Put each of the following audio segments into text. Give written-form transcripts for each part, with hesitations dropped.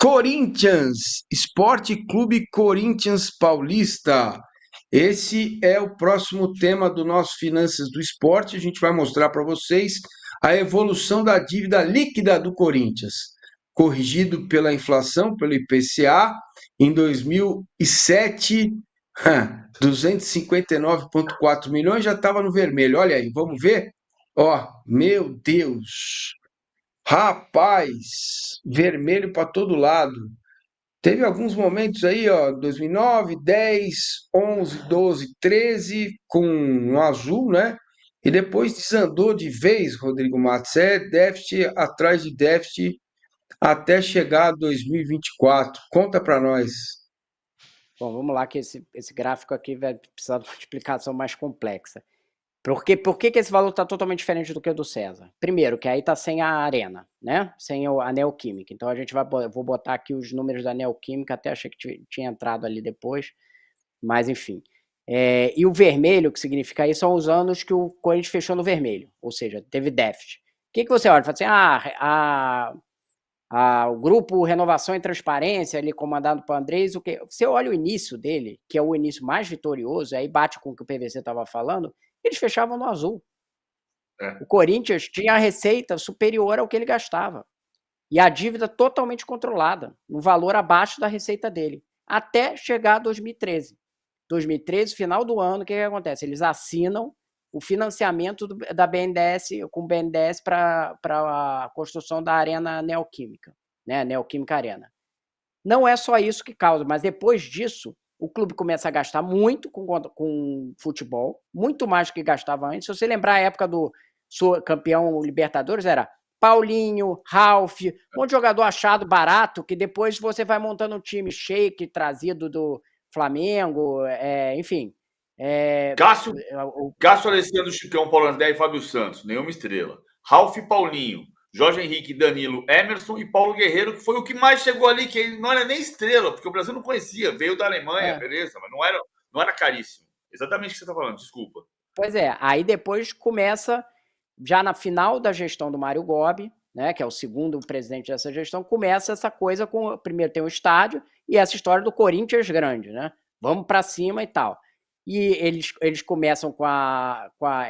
Corinthians, Esporte Clube Corinthians Paulista. Esse é o próximo tema do nosso Finanças do Esporte. A gente vai mostrar para vocês a evolução da dívida líquida do Corinthians, corrigido pela inflação, pelo IPCA, em 2007, 259,4 milhões, já estava no vermelho. Olha aí, vamos ver? Ó, meu Deus! Rapaz, vermelho para todo lado. Teve alguns momentos aí, ó, 2009, 10, 11, 12, 13, com um azul, né? E depois desandou de vez, Rodrigo Matos. É déficit atrás de déficit até chegar a 2024. Conta para nós. Bom, vamos lá que esse gráfico aqui vai precisar de uma explicação mais complexa. Por que esse valor está totalmente diferente do que o do César? Primeiro, que aí está sem a Arena, né? Sem a Neoquímica. Então vou botar aqui os números da Neoquímica, até achei que tinha entrado ali depois, mas enfim. E o vermelho, que significa aí, são os anos que o Corinthians fechou no vermelho, ou seja, teve déficit. O que você olha? Fala assim, o grupo Renovação e Transparência, ali comandado por Andrés, você olha o início dele, que é o início mais vitorioso, aí bate com o que o PVC estava falando, eles fechavam no azul. O Corinthians tinha a receita superior ao que ele gastava. E a dívida totalmente controlada, no valor abaixo da receita dele, até chegar a 2013. 2013, final do ano, o que acontece? Eles assinam o financiamento da BNDES, com o BNDES para a construção da Arena Neoquímica, né? Neoquímica Arena. Não é só isso que causa, mas depois disso, o clube começa a gastar muito com futebol, muito mais do que gastava antes. Se você lembrar a época do campeão Libertadores, era Paulinho, Ralf, um monte de jogador achado barato, que depois você vai montando um time shake, trazido do Flamengo, enfim. Cássio Alessandro, Chicão, Paulo André e Fábio Santos, nenhuma estrela. Ralf e Paulinho, Jorge Henrique, Danilo, Emerson e Paulo Guerreiro, que foi o que mais chegou ali, que ele não era nem estrela, porque o Brasil não conhecia, veio da Alemanha, beleza, mas não era caríssimo. Exatamente o que você está falando, desculpa. Pois é, aí depois começa, já na final da gestão do Mário Gobi, né, que é o segundo presidente dessa gestão, começa essa coisa primeiro tem o estádio e essa história do Corinthians grande, né? Vamos para cima e tal. E eles começam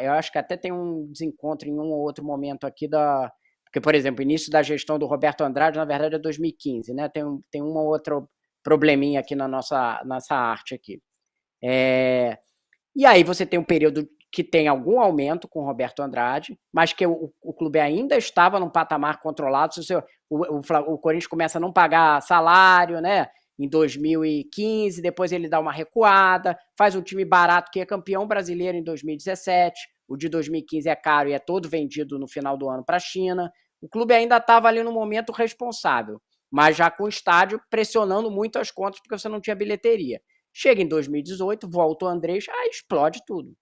eu acho que até tem um desencontro em um ou outro momento aqui porque, por exemplo, o início da gestão do Roberto Andrade, na verdade, é 2015, né? Tem uma outra probleminha aqui na nossa arte aqui. E aí você tem um período que tem algum aumento com o Roberto Andrade, mas que o clube ainda estava num patamar controlado. O Corinthians começa a não pagar salário, né? Em 2015, depois ele dá uma recuada, faz um time barato que é campeão brasileiro em 2017, o de 2015 é caro e é todo vendido no final do ano para a China. O clube ainda estava ali no momento responsável, mas já com o estádio pressionando muito as contas porque você não tinha bilheteria. Chega em 2018, volta o Andrés, aí explode tudo.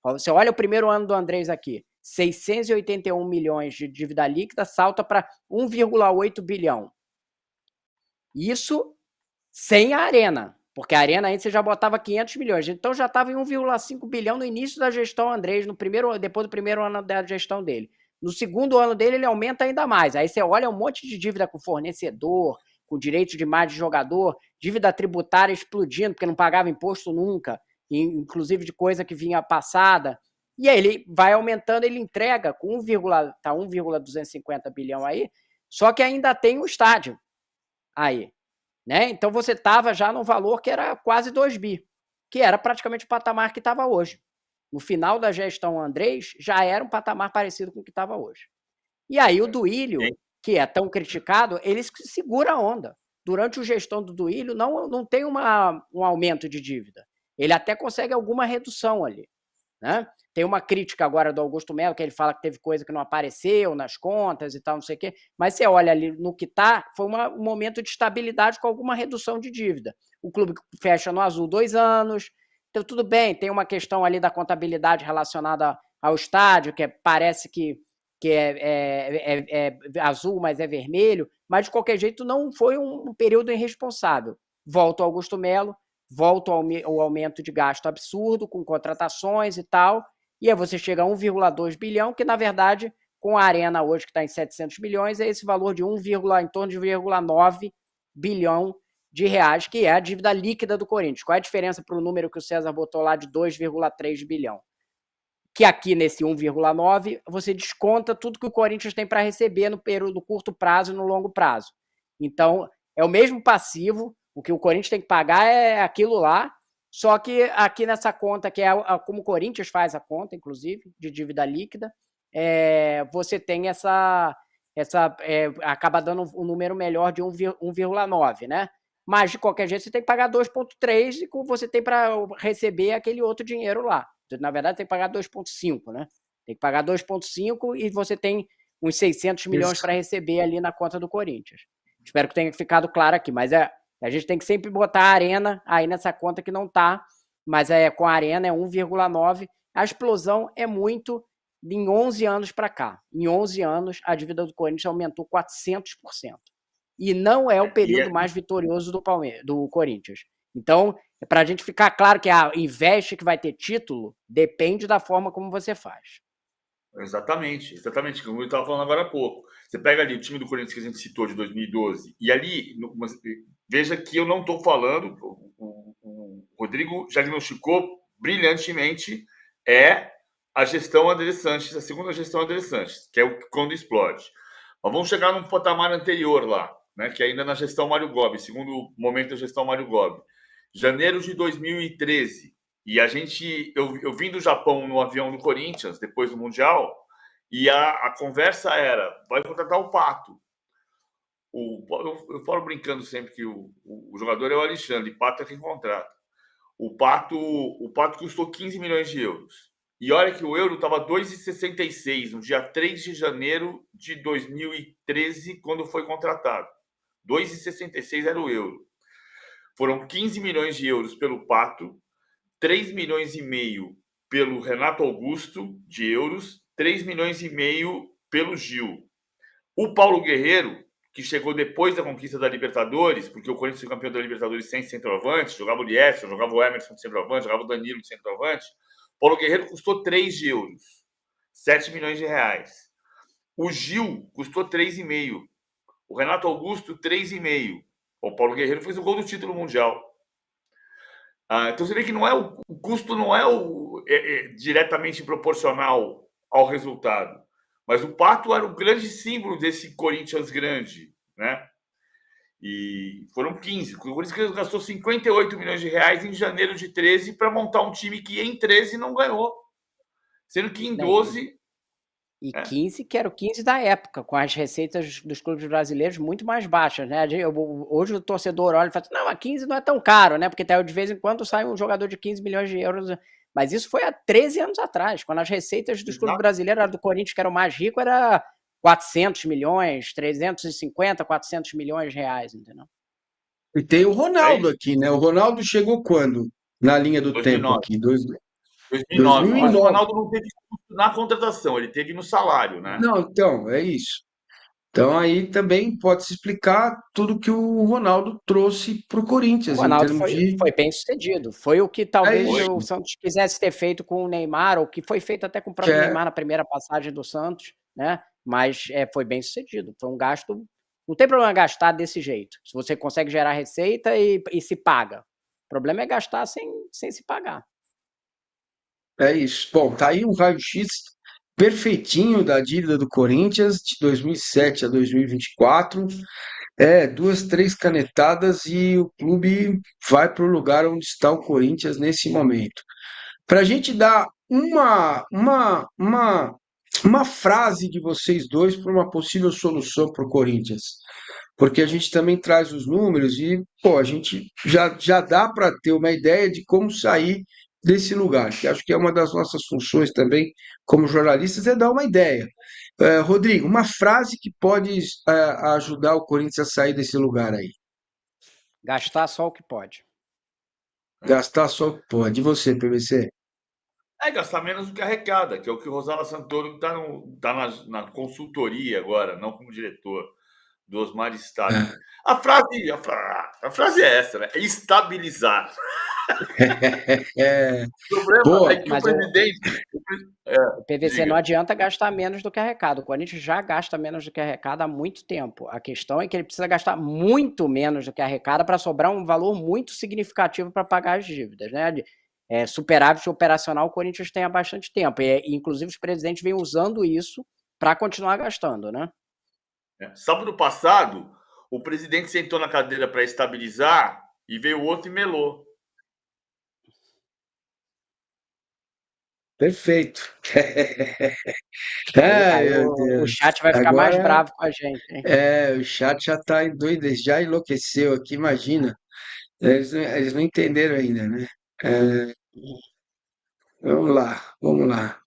Você olha o primeiro ano do Andrés aqui, 681 milhões de dívida líquida, salta para 1,8 bilhão. Isso sem a Arena, porque a Arena aí você já botava 500 milhões, então já estava em 1,5 bilhão no início da gestão Andrés, depois do primeiro ano da gestão dele. No segundo ano dele, ele aumenta ainda mais. Aí você olha um monte de dívida com fornecedor, com direito de mais de jogador, dívida tributária explodindo, porque não pagava imposto nunca, inclusive de coisa que vinha passada. E aí ele vai aumentando, ele entrega com 1,250 bilhão aí, só que ainda tem o estádio aí. Né? Então você estava já no valor que era quase 2 bi, que era praticamente o patamar que estava hoje. No final da gestão Andrés, já era um patamar parecido com o que estava hoje. E aí o Duílio, que é tão criticado, ele segura a onda. Durante a gestão do Duílio, não tem um aumento de dívida. Ele até consegue alguma redução ali. Né? Tem uma crítica agora do Augusto Melo, que ele fala que teve coisa que não apareceu nas contas e tal, não sei o quê, mas você olha ali no que está, foi um momento de estabilidade com alguma redução de dívida. O clube fecha no azul 2 anos, então tudo bem, tem uma questão ali da contabilidade relacionada ao estádio, que parece que é azul, mas é vermelho, mas de qualquer jeito não foi um período irresponsável. Volta o Augusto Melo, volta o aumento de gasto absurdo com contratações e tal, e aí você chega a 1,2 bilhão, que na verdade, com a Arena hoje que está em 700 milhões, é esse valor de em torno de 1,9 bilhão de reais, que é a dívida líquida do Corinthians. Qual é a diferença para o número que o César botou lá de 2,3 bilhão? Que aqui nesse 1,9 você desconta tudo que o Corinthians tem para receber no período curto prazo e no longo prazo. Então, é o mesmo passivo, o que o Corinthians tem que pagar é aquilo lá, só que aqui nessa conta, que é como o Corinthians faz a conta, inclusive, de dívida líquida, você tem acaba dando um número melhor de 1,9, né? Mas, de qualquer jeito, você tem que pagar 2,3 e você tem para receber aquele outro dinheiro lá. Na verdade, tem que pagar 2,5, né? Tem que pagar 2,5 e você tem uns 600 milhões para receber ali na conta do Corinthians. Espero que tenha ficado claro aqui, mas a gente tem que sempre botar a Arena aí nessa conta que não está, mas com a Arena é 1,9. A explosão é muito em 11 anos para cá. Em 11 anos, a dívida do Corinthians aumentou 400%. E não é o período mais vitorioso do Corinthians. Então, para a gente ficar claro que investe que vai ter título, depende da forma como você faz. Exatamente, como eu estava falando agora há pouco. Você pega ali o time do Corinthians que a gente citou de 2012, e ali, veja que eu não estou falando, o Rodrigo diagnosticou brilhantemente, a gestão André Sanches, a segunda gestão André Sanches, que é quando explode. Mas vamos chegar num patamar anterior lá, né, que é ainda na gestão Mário Gobi, segundo momento da gestão Mário Gobi. Janeiro de 2013. E eu vim do Japão no avião do Corinthians, depois do Mundial, e a conversa era, vai contratar o Pato. Eu falo brincando sempre que o jogador é o Alexandre, Pato é quem contrata. O Pato custou 15 milhões de euros. E olha que o euro estava 2,66 no dia 3 de janeiro de 2013, quando foi contratado. 2,66 era o euro. Foram 15 milhões de euros pelo Pato, 3 milhões e meio pelo Renato Augusto de euros, 3 milhões e meio pelo Gil. O Paulo Guerreiro, que chegou depois da conquista da Libertadores, porque o Corinthians foi campeão da Libertadores sem centroavante, jogava o Liefeld, jogava o Emerson de centroavante, jogava o Danilo de centroavante. Paulo Guerreiro custou 3 de euros, 7 milhões de reais. O Gil custou 3,5. O Renato Augusto, 3,5. O Paulo Guerreiro fez o gol do título mundial. Então você vê que não é o custo não é diretamente proporcional ao resultado. Mas o Pato era o grande símbolo desse Corinthians grande, né? E foram 15. O Corinthians gastou 58 milhões de reais em janeiro de 13 para montar um time que em 13 não ganhou. Sendo que em 12... E 15, que era o 15 da época, com as receitas dos clubes brasileiros muito mais baixas, né? Hoje o torcedor olha e fala assim, não, a 15 não é tão caro, né? Porque de vez em quando sai um jogador de 15 milhões de euros. Mas isso foi há 13 anos atrás, quando as receitas dos clubes brasileiros, do Corinthians, que era o mais rico, era 400 milhões, 350, 400 milhões de reais, entendeu? E tem o Ronaldo aqui, né? O Ronaldo chegou quando? Na linha do 2009. Tempo aqui? 2009. Mas o Ronaldo não teve na contratação, ele teve no salário, né? Não, então, é isso. Então aí também pode-se explicar tudo que o Ronaldo trouxe para o Corinthians. O Ronaldo foi bem sucedido. Foi o que talvez o Santos quisesse ter feito com o Neymar, ou que foi feito até com o próprio Neymar na primeira passagem do Santos, né? Mas foi bem sucedido. Foi um gasto. Não tem problema gastar desse jeito. Se você consegue gerar receita e se paga. O problema é gastar sem se pagar. É isso. Bom, tá aí um raio-x perfeitinho da dívida do Corinthians de 2007 a 2024. 2, 3 canetadas e o clube vai para o lugar onde está o Corinthians nesse momento. Para a gente dar uma frase de vocês dois para uma possível solução para o Corinthians. Porque a gente também traz os números e, a gente já dá para ter uma ideia de como sair desse lugar, que acho que é uma das nossas funções também como jornalistas, é dar uma ideia. Rodrigo, uma frase que pode ajudar o Corinthians a sair desse lugar aí. Gastar só o que pode. Gastar só o que pode. E você, PVC? Gastar menos do que arrecada, que é o que o Rosala Santoro está na consultoria agora, não como diretor. do Osmar Stalin. A frase é essa, né? É estabilizar. É, O problema é boa. que Mas o presidente. o PVC não Diga. adianta gastar menos do que arrecada. O Corinthians já gasta menos do que arrecada há muito tempo. A questão é que ele precisa gastar muito menos do que arrecada para sobrar um valor muito significativo para pagar as dívidas, né? Superávit operacional o Corinthians tem há bastante tempo. E, inclusive, os presidentes vêm usando isso para continuar gastando, né? Sábado passado, o presidente sentou na cadeira para estabilizar e veio outro e melou. Perfeito. Aí Ai, meu o Deus. chat vai ficar mais Agora, bravo com a gente, hein? o chat já está doido, já enlouqueceu aqui, imagina. Eles não entenderam ainda, né? É, vamos lá, vamos lá.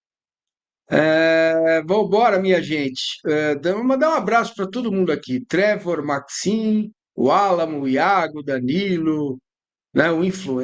Vamos embora, minha gente. Vamos mandar um abraço para todo mundo aqui. Trevor, Maxim, o Álamo, o Iago, Danilo, né, o Influencer.